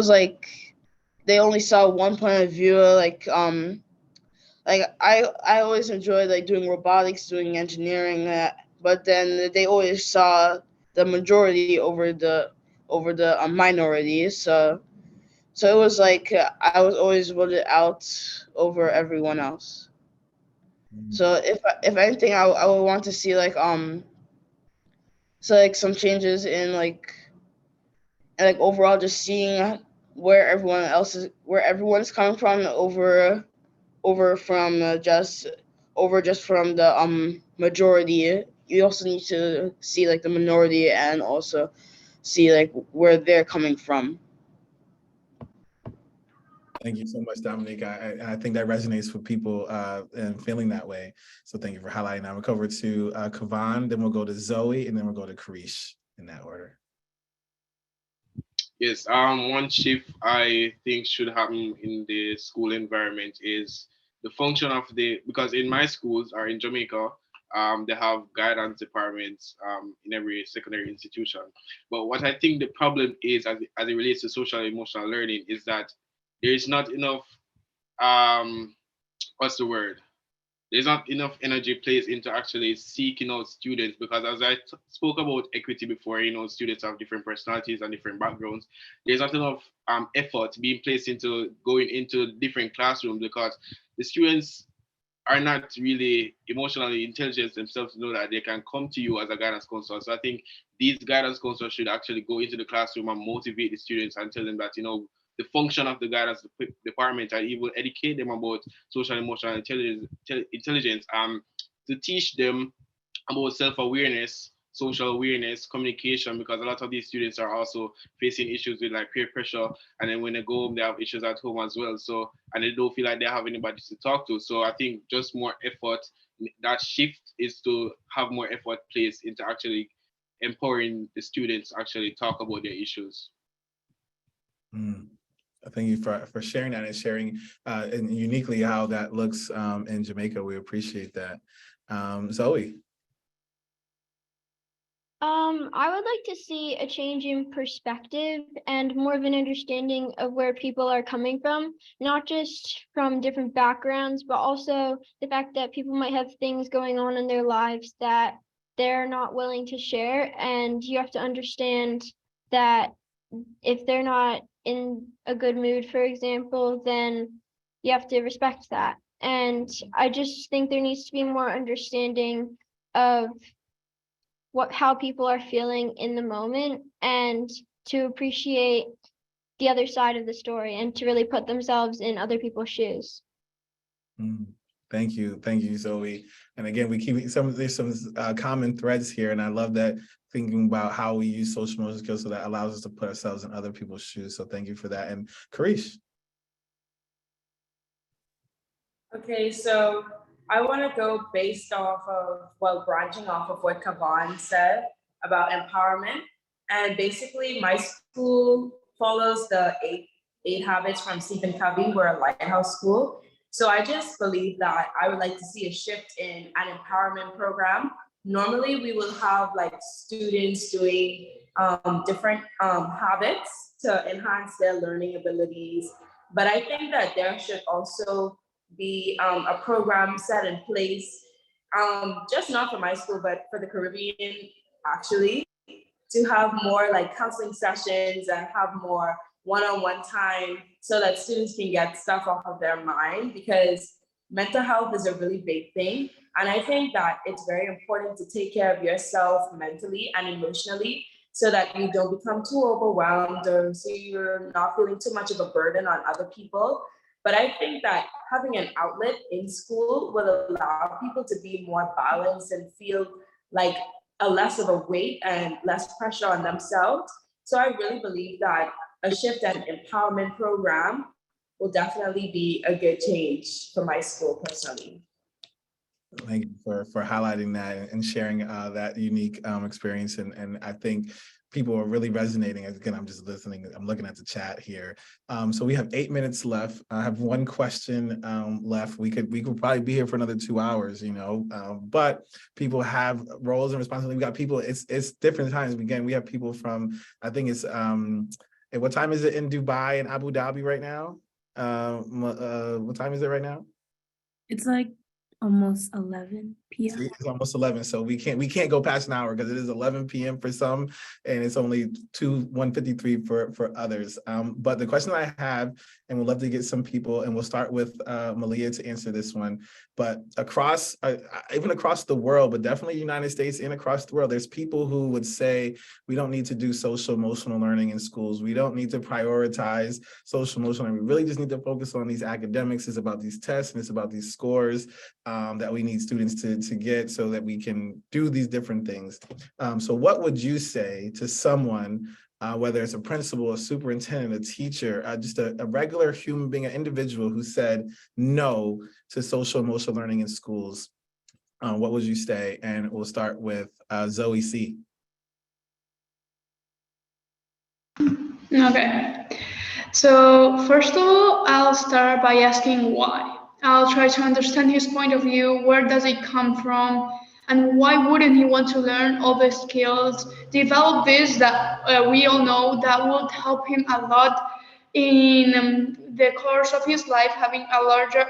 like they only saw one point of view. Like I always enjoyed like doing robotics, doing engineering, but then they always saw the majority over the minority. So it was like I was always voted out over everyone else. So if anything, I would want to see like some changes in like overall just seeing where everyone's coming from over from just from the majority. You also need to see like the minority and also see like where they're coming from. Thank you so much, Dominique. I think that resonates with people and feeling that way. So thank you for highlighting that. We'll go over to Kavan, then we'll go to Zoe, and then we'll go to Karish in that order. Yes, one shift I think should happen in the school environment is the function of because in my schools or in Jamaica, They have guidance departments in every secondary institution. But what I think the problem is, as it relates to social and emotional learning, is that there is not enough, what's the word? There's not enough energy placed into actually seeking out students, because as I spoke about equity before, students have different personalities and different backgrounds. There's not enough effort being placed into going into different classrooms, because the students are not really emotionally intelligent themselves to know that they can come to you as a guidance counselor. So I think these guidance counselors should actually go into the classroom and motivate the students and tell them that, the function of the guidance department, and even educate them about social and emotional intelligence, to teach them about self-awareness, social awareness, communication, because a lot of these students are also facing issues with like peer pressure, and then when they go home, they have issues at home as well. So, and they don't feel like they have anybody to talk to. So I think just more effort, that shift is to have more effort placed into actually empowering the students to actually talk about their issues. Thank you for sharing that and sharing and uniquely how that looks in Jamaica. We appreciate that. Zoe. I would like to see a change in perspective and more of an understanding of where people are coming from, not just from different backgrounds, but also the fact that people might have things going on in their lives that they're not willing to share. And you have to understand that if they're not in a good mood, for example, then you have to respect that. And I just think there needs to be more understanding of how people are feeling in the moment, and to appreciate the other side of the story and to really put themselves in other people's shoes. Thank you, Zoe. And again, we keep there's some common threads here, and I love that, thinking about how we use social emotional skills so that allows us to put ourselves in other people's shoes. So thank you for that. And Karish. Okay, so I want to go based off of, branching off of what Kavan said about empowerment. And basically, my school follows the eight habits from Stephen Covey. We're a lighthouse school. So I just believe that I would like to see a shift in an empowerment program. Normally, we will have like students doing different habits to enhance their learning abilities. But I think that there should also be a program set in place, just not for my school, but for the Caribbean, actually, to have more like counseling sessions and have more one-on-one time so that students can get stuff off of their mind, because mental health is a really big thing. And I think that it's very important to take care of yourself mentally and emotionally so that you don't become too overwhelmed, or so you're not feeling too much of a burden on other people. But I think that having an outlet in school will allow people to be more balanced and feel like a less of a weight and less pressure on themselves. So I really believe that a shift and empowerment program will definitely be a good change for my school personally. Thank you for highlighting that and sharing that unique experience. And I think people are really resonating. Again, I'm just listening. I'm looking at the chat here. So we have 8 minutes left. I have one question left. We could probably be here for another 2 hours, but people have roles and responsibilities. We got people, it's different times. Again, we have people from, I think it's, what time is it in Dubai and Abu Dhabi right now? What time is it right now? It's like almost 11 p.m. It's almost 11, so we can't go past an hour because it is 11 p.m. for some, and it's only 1:53 for others. But the question I have, and we'd love to get some people, and we'll start with Malia to answer this one. But across, even across the world, but definitely United States and across the world, there's people who would say we don't need to do social emotional learning in schools. We don't need to prioritize social emotional learning. We really just need to focus on these academics. It's about these tests and it's about these scores that we need students to get so that we can do these different things. So what would you say to someone, whether it's a principal, a superintendent, a teacher, just a regular human being, an individual who said no to social emotional learning in schools? What would you say? And we'll start with Zoe C. Okay. So first of all, I'll start by asking why. I'll try to understand his point of view. Where does it come from? And why wouldn't he want to learn all the skills, develop this that we all know that would help him a lot in the course of his life, having a larger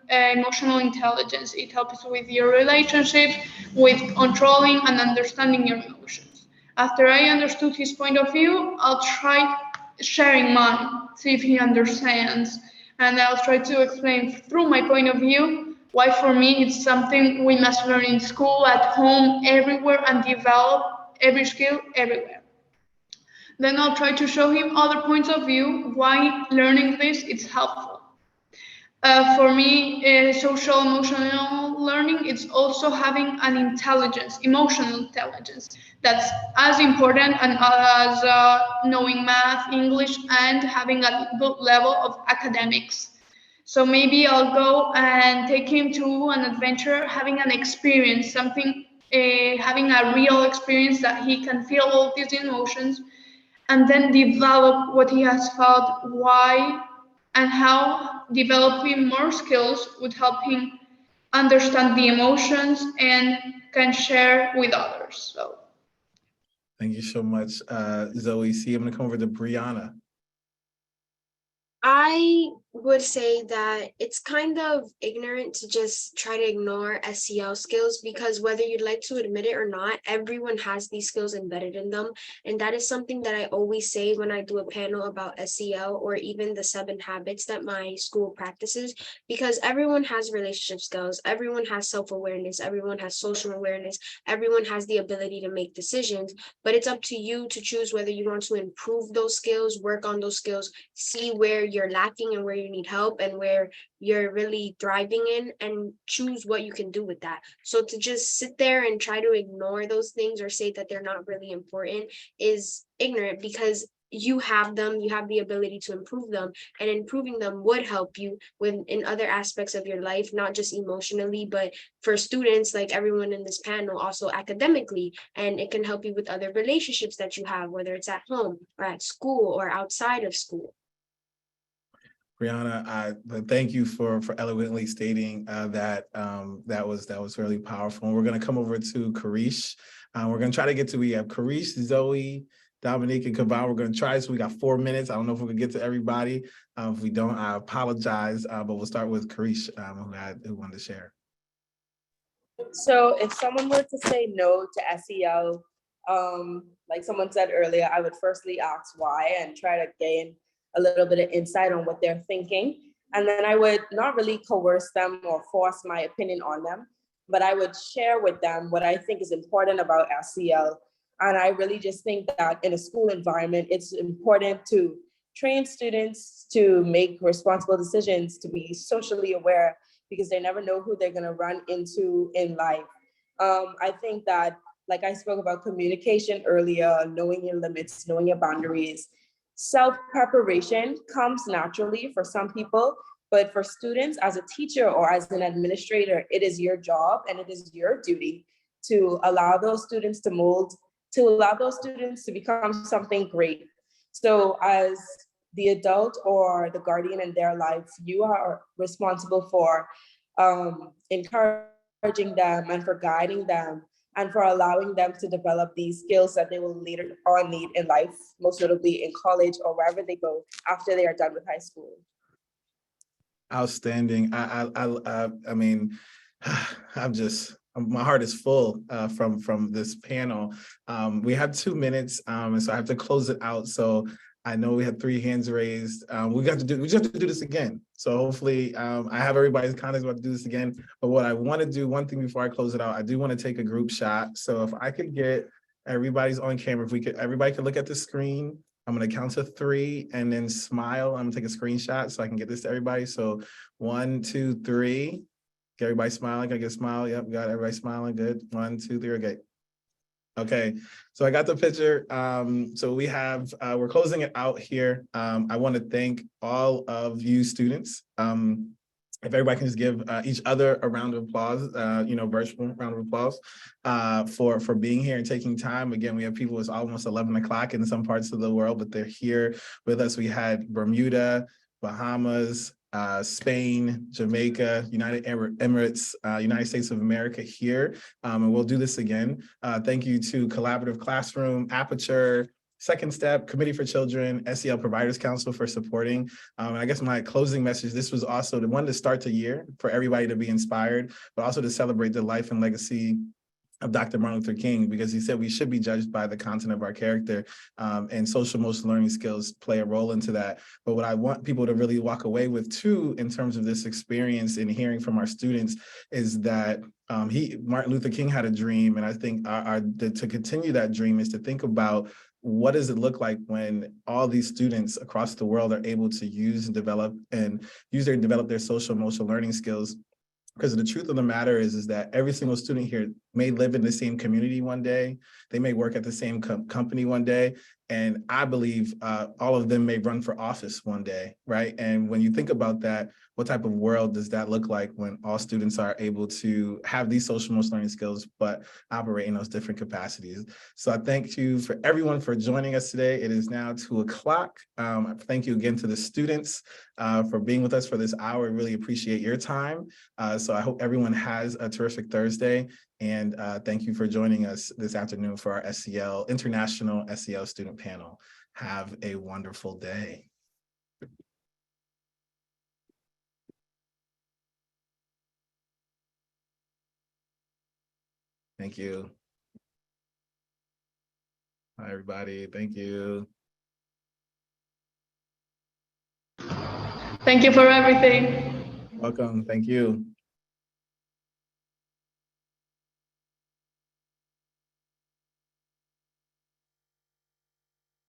emotional intelligence. It helps with your relationships, with controlling and understanding your emotions. After I understood his point of view, I'll try sharing mine, see if he understands. And I'll try to explain through my point of view why for me it's something we must learn in school, at home, everywhere, and develop every skill everywhere. Then I'll try to show him other points of view why learning this is helpful. For me, social emotional learning is also having an intelligence, emotional intelligence, that's as important and as knowing math, English, and having a good level of academics. So maybe I'll go and take him to an adventure, having an experience, something, having a real experience that he can feel all these emotions, and then develop what he has felt, why, and how developing more skills would help him understand the emotions and can share with others. So Thank you so much, Zoe. See, I'm gonna come over to Brianna. I would say that it's kind of ignorant to just try to ignore SEL skills, because whether you'd like to admit it or not, everyone has these skills embedded in them. And that is something that I always say when I do a panel about SEL, or even the 7 habits that my school practices, because everyone has relationship skills, everyone has self-awareness, everyone has social awareness, everyone has the ability to make decisions, but it's up to you to choose whether you want to improve those skills, work on those skills, see where you're lacking and where you need help and where you're really thriving in, and choose what you can do with that. So to just sit there and try to ignore those things or say that they're not really important is ignorant, because you have them, you have the ability to improve them, and improving them would help you with in other aspects of your life, not just emotionally, but for students like everyone in this panel, also academically. And it can help you with other relationships that you have, whether it's at home or at school or outside of school. Brianna, thank you for eloquently stating that that was really powerful. And we're going to come over to Karish. We're going to try to get to, we have Karish, Zoe, Dominique, and Kaval. We're going to try, so we got 4 minutes. I don't know if we can get to everybody. If we don't, I apologize, but we'll start with Karish, who wanted to share. So if someone were to say no to SEL, like someone said earlier, I would firstly ask why and try to gain a little bit of insight on what they're thinking. And then I would not really coerce them or force my opinion on them, but I would share with them what I think is important about SEL. And I really just think that in a school environment, it's important to train students to make responsible decisions, to be socially aware, because they never know who they're going to run into in life. I think that, like I spoke about communication earlier, knowing your limits, knowing your boundaries, self-preparation comes naturally for some people, but for students, as a teacher or as an administrator, it is your job and it is your duty to allow those students to mold, to allow those students to become something great. So as the adult or the guardian in their life, you are responsible for encouraging them and for guiding them and for allowing them to develop these skills that they will later on need in life, most notably in college or wherever they go after they are done with high school. Outstanding. I mean, my heart is full from this panel. We have 2 minutes, and so I have to close it out. So I know we have 3 hands raised. We just have to do this again. So hopefully, I have everybody's contacts about to do this again. But what I want to do, one thing before I close it out, I do want to take a group shot. So if I could get everybody's on camera, if we could, everybody could look at the screen. I'm going to count to 3 and then smile. I'm going to take a screenshot so I can get this to everybody. So 1, 2, 3. Get everybody smiling. Can I get a smile? Yep, got everybody smiling. Good. 1, 2, 3. Okay. Okay, so I got the picture. So we have, we're closing it out here. I want to thank all of you students. If everybody can just give each other a round of applause, virtual round of applause for being here and taking time. Again, we have people, it's almost 11 o'clock in some parts of the world, but they're here with us. We had Bermuda, Bahamas, Spain, Jamaica, United Arab Emirates, United States of America here. And we'll do this again. Thank you to Collaborative Classroom, Aperture, Second Step, Committee for Children, SEL Providers Council for supporting. And I guess my closing message, this was also the one to start the year for everybody to be inspired, but also to celebrate the life and legacy of Dr. Martin Luther King, because he said we should be judged by the content of our character, and social emotional learning skills play a role into that. But what I want people to really walk away with too, in terms of this experience and hearing from our students, is that Martin Luther King had a dream. And I think to continue that dream is to think about, what does it look like when all these students across the world are able to use and develop their social emotional learning skills? Because the truth of the matter is that every single student here may live in the same community one day. They may work at the same company one day. And I believe all of them may run for office one day, right? And when you think about that, what type of world does that look like when all students are able to have these social emotional learning skills, but operate in those different capacities? So I thank you for everyone for joining us today. It is now 2:00. Thank you again to the students for being with us for this hour. I really appreciate your time. So I hope everyone has a terrific Thursday. And thank you for joining us this afternoon for our SEL, International SEL Student Panel. Have a wonderful day. Thank you. Hi, everybody. Thank you. Thank you for everything. Welcome. Thank you.